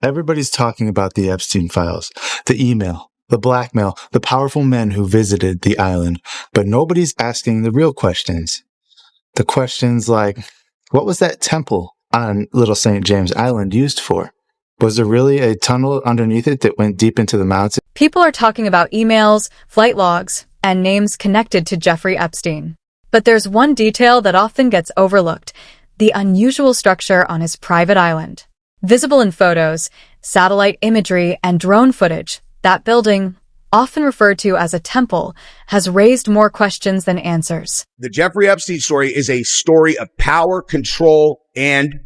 Everybody's talking about the Epstein files, the email, the blackmail, the powerful men who visited the island, but nobody's asking the real questions. The questions like, what was that temple on Little St. James Island used for? Was there really a tunnel underneath it that went deep into the mountains? People are talking about emails, flight logs, and names connected to Jeffrey Epstein. But there's one detail that often gets overlooked: the unusual structure on his private island. Visible in photos, satellite imagery, and drone footage, that building, often referred to as a temple, has raised more questions than answers. The Jeffrey Epstein story is a story of power, control, and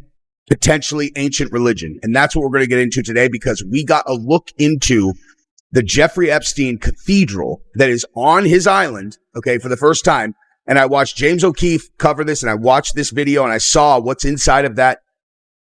potentially ancient religion. And that's what we're going to get into today, because we got a look into the Jeffrey Epstein cathedral that is on his island, okay, for the first time. And I watched James O'Keefe cover this, and I watched this video, and I saw what's inside of that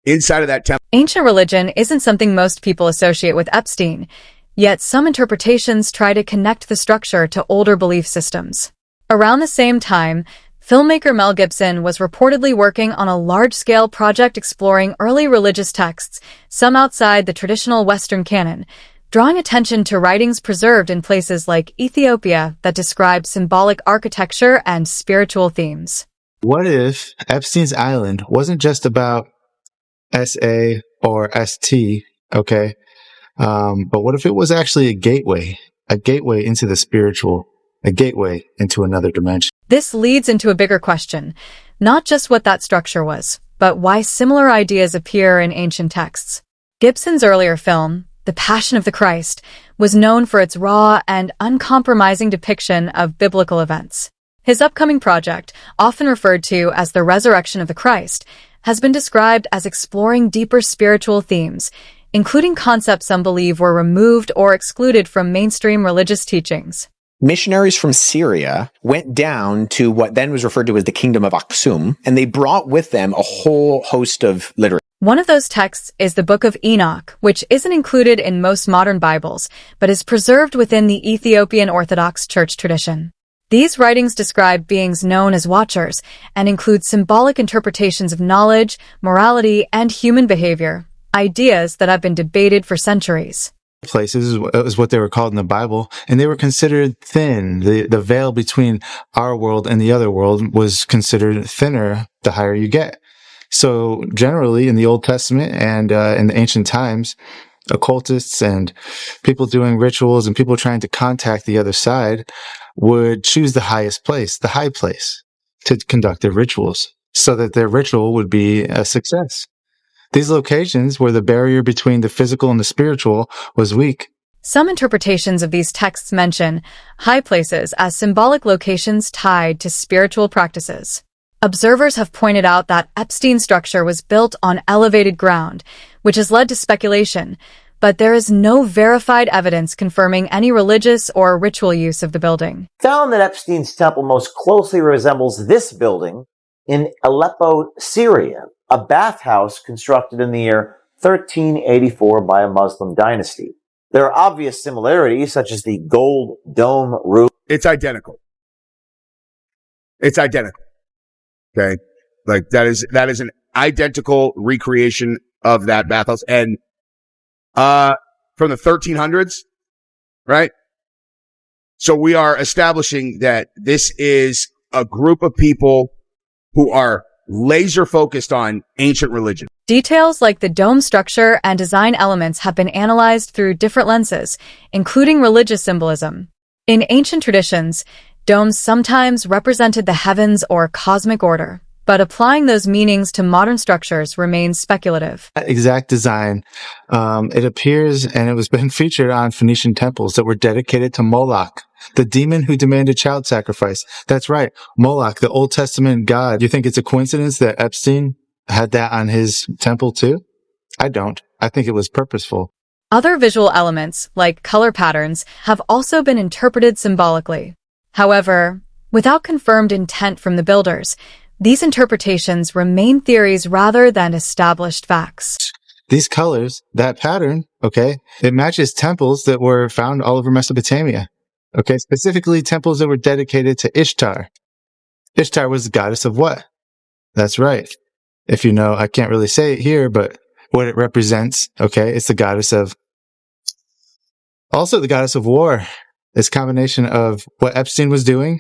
temple. Ancient religion isn't something most people associate with Epstein, yet some interpretations try to connect the structure to older belief systems. Around the same time, filmmaker Mel Gibson was reportedly working on a large-scale project exploring early religious texts, some outside the traditional Western canon, drawing attention to writings preserved in places like Ethiopia that describe symbolic architecture and spiritual themes. What if Epstein's Island wasn't just about SA or ST, okay? But what if it was actually a gateway into the spiritual, a gateway into another dimension? This leads into a bigger question, not just what that structure was, but why similar ideas appear in ancient texts. Gibson's earlier film, The Passion of the Christ, was known for its raw and uncompromising depiction of biblical events. His upcoming project, often referred to as The Resurrection of the Christ, has been described as exploring deeper spiritual themes, including concepts some believe were removed or excluded from mainstream religious teachings. Missionaries from Syria went down to what then was referred to as the Kingdom of Aksum, and they brought with them a whole host of literature. One of those texts is the Book of Enoch, which isn't included in most modern Bibles, but is preserved within the Ethiopian Orthodox Church tradition. These writings describe beings known as watchers and include symbolic interpretations of knowledge, morality, and human behavior, ideas that have been debated for centuries. Places is what they were called in the Bible, and they were considered thin. The veil between our world and the other world was considered thinner the higher you get. So generally in the Old Testament and in the ancient times, occultists and people doing rituals and people trying to contact the other side would choose the highest place, the high place, to conduct their rituals so that their ritual would be a success. These locations where the barrier between the physical and the spiritual was weak. Some interpretations of these texts mention high places as symbolic locations tied to spiritual practices. Observers have pointed out that Epstein's structure was built on elevated ground, which has led to speculation, but there is no verified evidence confirming any religious or ritual use of the building. Found that Epstein's temple most closely resembles this building in Aleppo, Syria, a bathhouse constructed in the year 1384 by a Muslim dynasty. There are obvious similarities, such as the gold dome roof. It's identical. It's identical. Okay. Like that is an identical recreation of that bathhouse. And, from the 1300s, right? So we are establishing that this is a group of people who are laser focused on ancient religion. Details like the dome structure and design elements have been analyzed through different lenses, including religious symbolism. In ancient traditions, domes sometimes represented the heavens or cosmic order, but applying those meanings to modern structures remains speculative. That exact design, it appears, and it was been featured on Phoenician temples that were dedicated to Moloch, the demon who demanded child sacrifice. That's right, Moloch, the Old Testament god. You think it's a coincidence that Epstein had that on his temple too? I don't. I think it was purposeful. Other visual elements, like color patterns, have also been interpreted symbolically. However, without confirmed intent from the builders, these interpretations remain theories rather than established facts. These colors, that pattern, okay, it matches temples that were found all over Mesopotamia. Okay, specifically temples that were dedicated to Ishtar. Ishtar was the goddess of what? That's right. If you know, I can't really say it here, but what it represents. Okay. It's also the goddess of war. It's a combination of what Epstein was doing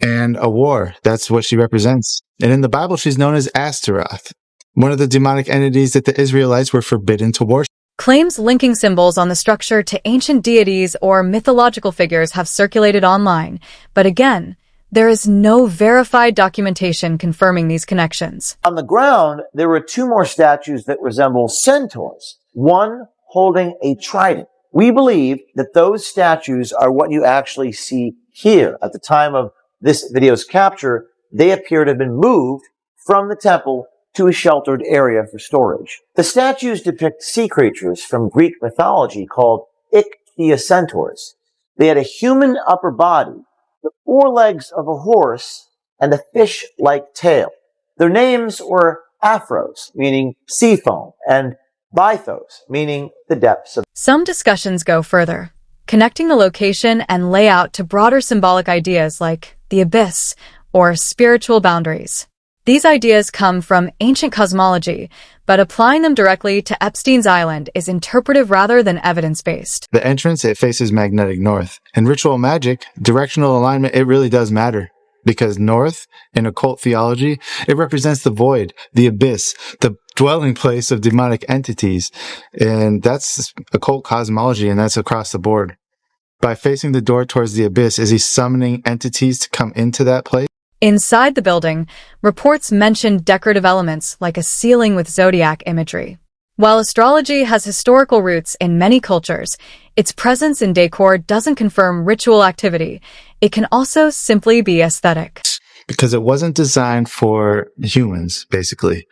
and a war. That's what she represents. And in the Bible, she's known as Astaroth, one of the demonic entities that the Israelites were forbidden to worship. Claims linking symbols on the structure to ancient deities or mythological figures have circulated online, but again, there is no verified documentation confirming these connections. On the ground, there were two more statues that resemble centaurs, one holding a trident. We believe that those statues are what you actually see here. At the time of this video's capture, they appear to have been moved from the temple to a sheltered area for storage. The statues depict sea creatures from Greek mythology called ichthyocentaurs. They had a human upper body, the forelegs of a horse, and a fish-like tail. Their names were Aphros, meaning sea foam, and Bythos, meaning the depths of. Some discussions go further, connecting the location and layout to broader symbolic ideas like the abyss or spiritual boundaries. These ideas come from ancient cosmology, but applying them directly to Epstein's island is interpretive rather than evidence-based. The entrance, it faces magnetic north. In ritual magic, directional alignment, it really does matter. Because north, in occult theology, it represents the void, the abyss, the dwelling place of demonic entities. And that's occult cosmology, and that's across the board. By facing the door towards the abyss, is he summoning entities to come into that place? Inside the building, reports mentioned decorative elements like a ceiling with zodiac imagery. While astrology has historical roots in many cultures, its presence in decor doesn't confirm ritual activity. It can also simply be aesthetic. Because it wasn't designed for humans, basically.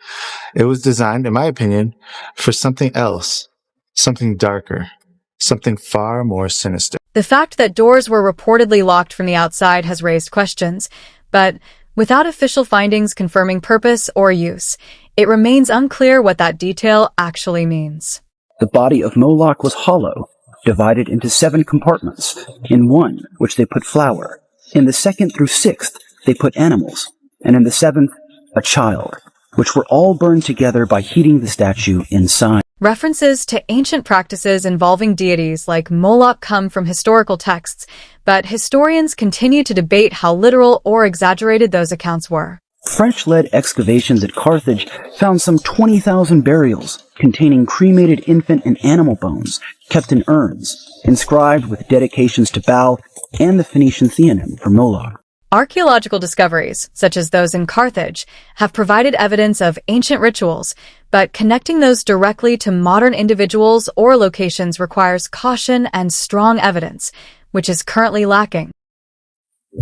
It was designed, in my opinion, for something else, something darker, something far more sinister. The fact that doors were reportedly locked from the outside has raised questions, but without official findings confirming purpose or use, it remains unclear what that detail actually means. The body of Moloch was hollow, divided into 7 compartments. In one, which they put flour. In the 2nd through 6th, they put animals. And in the 7th, a child, which were all burned together by heating the statue inside. References to ancient practices involving deities like Moloch come from historical texts, but historians continue to debate how literal or exaggerated those accounts were. French-led excavations at Carthage found some 20,000 burials containing cremated infant and animal bones kept in urns, inscribed with dedications to Baal and the Phoenician theonym for Moloch. Archaeological discoveries, such as those in Carthage, have provided evidence of ancient rituals, but connecting those directly to modern individuals or locations requires caution and strong evidence, which is currently lacking.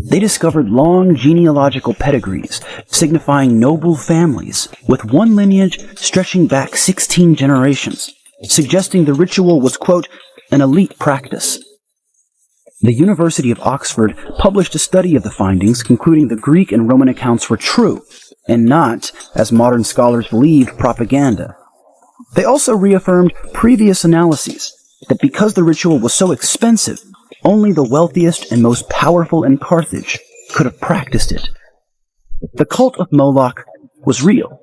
They discovered long genealogical pedigrees, signifying noble families, with one lineage stretching back 16 generations, suggesting the ritual was, quote, an elite practice. The University of Oxford published a study of the findings, concluding the Greek and Roman accounts were true, and not, as modern scholars believed, propaganda. They also reaffirmed previous analyses that because the ritual was so expensive, only the wealthiest and most powerful in Carthage could have practiced it. The cult of Moloch was real,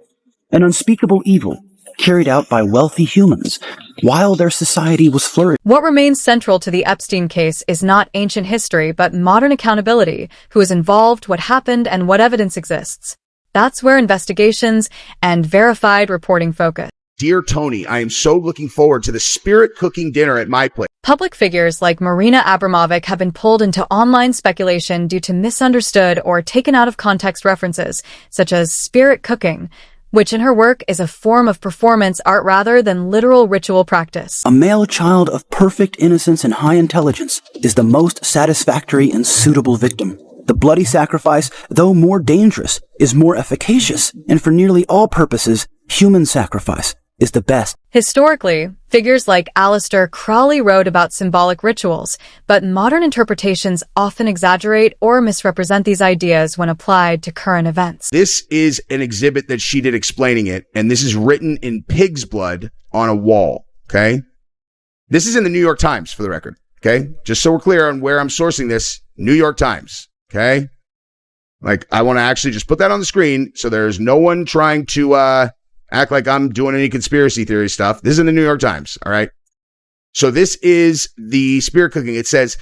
an unspeakable evil carried out by wealthy humans while their society was flourishing. What remains central to the Epstein case is not ancient history, but modern accountability, who is involved, what happened, and what evidence exists. That's where investigations and verified reporting focus. Dear Tony, I am so looking forward to the spirit cooking dinner at my place. Public figures like Marina Abramovic have been pulled into online speculation due to misunderstood or taken out of context references, such as spirit cooking, which in her work is a form of performance art rather than literal ritual practice. A male child of perfect innocence and high intelligence is the most satisfactory and suitable victim. The bloody sacrifice, though more dangerous, is more efficacious, and for nearly all purposes, human sacrifice is the best. Historically, figures like Aleister Crowley wrote about symbolic rituals, but modern interpretations often exaggerate or misrepresent these ideas when applied to current events. This is an exhibit that she did explaining it, and this is written in pig's blood on a wall, okay? This is in the New York Times, for the record, okay? Just so we're clear on where I'm sourcing this, New York Times, okay? Like, I want to actually just put that on the screen so there's no one trying to act like I'm doing any conspiracy theory stuff. This is in the New York Times. All right. So this is the spirit cooking. It says,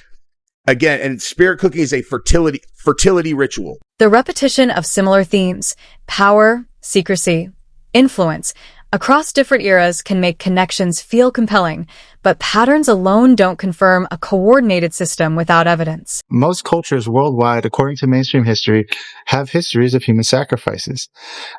again, and spirit cooking is a fertility ritual. The repetition of similar themes, power, secrecy, influence, across different eras can make connections feel compelling, but patterns alone don't confirm a coordinated system without evidence. Most cultures worldwide, according to mainstream history, have histories of human sacrifices.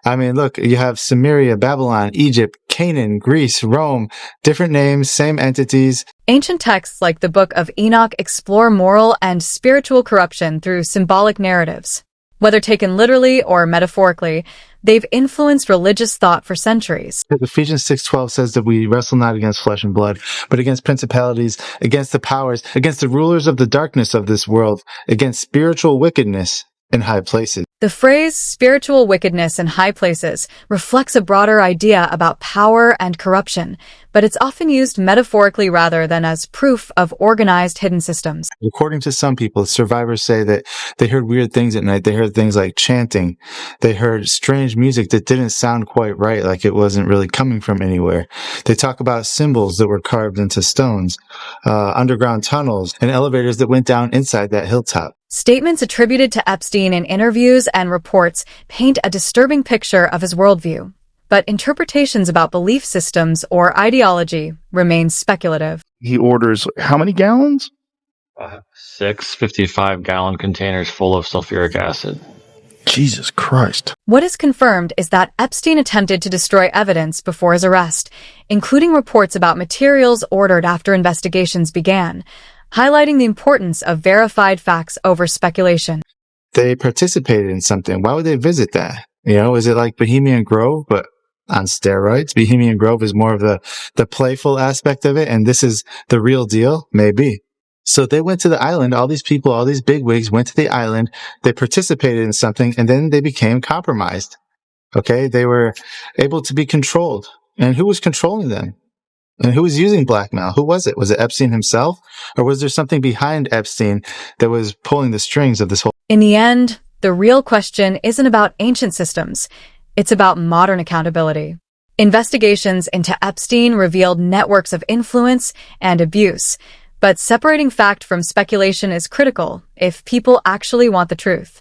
I mean, look, you have Sumeria, Babylon, Egypt, Canaan, Greece, Rome, different names, same entities. Ancient texts like the Book of Enoch explore moral and spiritual corruption through symbolic narratives. Whether taken literally or metaphorically, they've influenced religious thought for centuries. Ephesians 6:12 says that we wrestle not against flesh and blood, but against principalities, against the powers, against the rulers of the darkness of this world, against spiritual wickedness in high places. The phrase spiritual wickedness in high places reflects a broader idea about power and corruption, but it's often used metaphorically rather than as proof of organized hidden systems. According to some people, survivors say that they heard weird things at night. They heard things like chanting. They heard strange music that didn't sound quite right, like it wasn't really coming from anywhere. They talk about symbols that were carved into stones, underground tunnels, and elevators that went down inside that hilltop. Statements attributed to Epstein in interviews and reports paint a disturbing picture of his worldview, but interpretations about belief systems or ideology remain speculative. He orders how many gallons? 6 55-gallon containers full of sulfuric acid. Jesus Christ. What is confirmed is that Epstein attempted to destroy evidence before his arrest, including reports about materials ordered after investigations began, highlighting the importance of verified facts over speculation. They participated in something. Why would they visit that? You know, is it like Bohemian Grove, but on steroids? Bohemian Grove is more of the playful aspect of it, and this is the real deal? Maybe. So they went to the island. All these people, all these bigwigs went to the island. They participated in something, and then they became compromised. Okay? They were able to be controlled. And who was controlling them? And who was using blackmail? Who was it? Was it Epstein himself? Or was there something behind Epstein that was pulling the strings of this whole? In the end, the real question isn't about ancient systems. It's about modern accountability. Investigations into Epstein revealed networks of influence and abuse, but separating fact from speculation is critical if people actually want the truth.